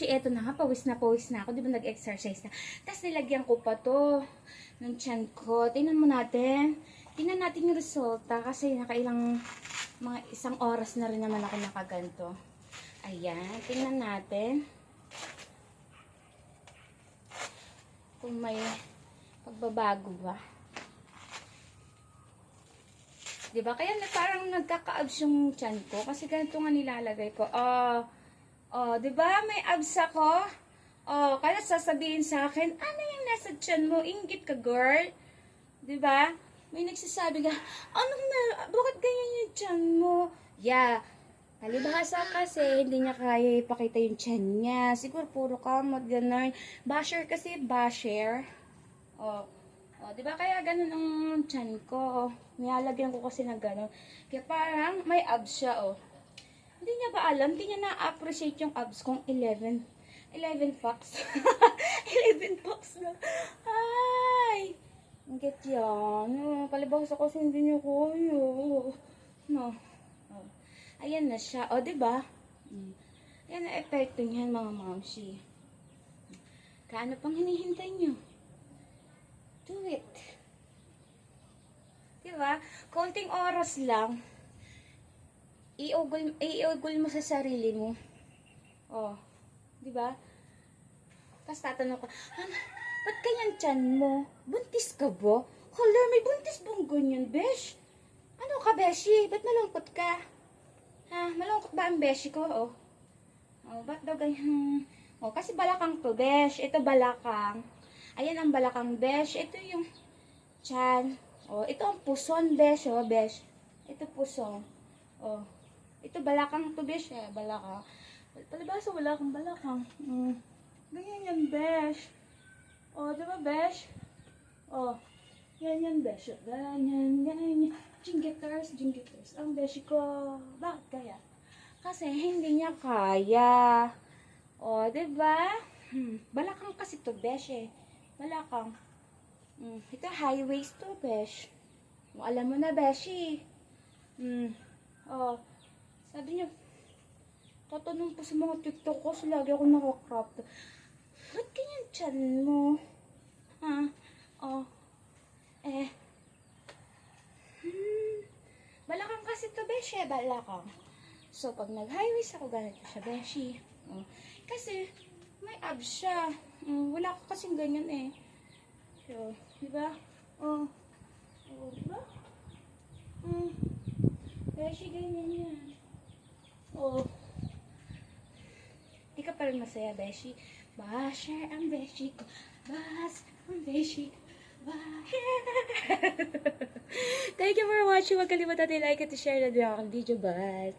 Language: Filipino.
Eto na nga, pawis na ako. Di ba nag-exercise na? Tapos nilagyan ko pa to ng tiyan ko. Tingnan mo natin. Tingnan natin yung resulta kasi nakailang mga isang oras na rin naman ako nakaganto. Ayan, tingnan natin. Kung may pagbabago ba. Diba? Kaya parang nagkaka-abs yung tiyan ko kasi ganito nga nilalagay ko. Diba? May abs ako. Kaya sasabihin sa akin, ano yung nasa tiyan mo? Inggit ka, girl. Diba? May nagsasabi ka, bakit ganyan yung tiyan mo? Yeah. Palibhasa kasi, hindi niya kaya ipakita yung tiyan niya. Siguro puro kamot, gano'n. Basher kasi, basher. Diba? Kaya ganun ang tiyan ko. Nilalagyan ko kasi na gano'n. Kaya parang may abs siya, Hindi niya ba alam? Hindi niya na-appreciate yung abs kong 11 packs. 11 packs na. Ay! Ang get yan. Palibhasa kasi hindi niya kaya. No. Ayan na siya. Diba? Ayan ang epekto niyan, mga mamsi. Kaano pang hinihintay niyo? Do it. Diba? Konting oras lang. Iugol mo sa sarili mo. Diba? Tapos tatanong ko, ba't ganyan tiyan mo? Buntis ka ba? Hala, may buntis bang ganyan, besh? Ano ka, beshi? Ba't malungkot ka? Malungkot ba ang beshi ko, ba't daw ganyan? Kasi balakang to, besh. Ito balakang. Ayan ang balakang, besh. Ito yung tiyan. Ito ang puson, besh, besh. Ito puson. Ito balakang to, besh, balakang. Palibasa wala akong balakang. Ganyan yan, besh. Diba, besh? Yan, besh. Ganyan. Jingeters. Ang beshi ko. Bakit kaya? Kasi hindi niya kaya. Diba? Balakang kasi to, besh, Balakang. Ito high waist to, besh. Alam mo na, beshi. Sabi niyo, tatanong po sa mga TikTok ko, lagi ako nakakrop. Ba't ganyan tiyan mo? Balakang kasi to, beshi, balakang. So, pag nag-high waist ako, ganito siya, beshi. Kasi, may abs siya. Wala ko kasing ganyan, So, diba? Diba? Beshi, ganyan yan. Di ka pa rin masaya, beshi. Basher ang beshi ko. Bas ang beshi ko. Basher. Thank you for watching. Huwag kalimutan i-like at i-share na din ako ang video. Bye.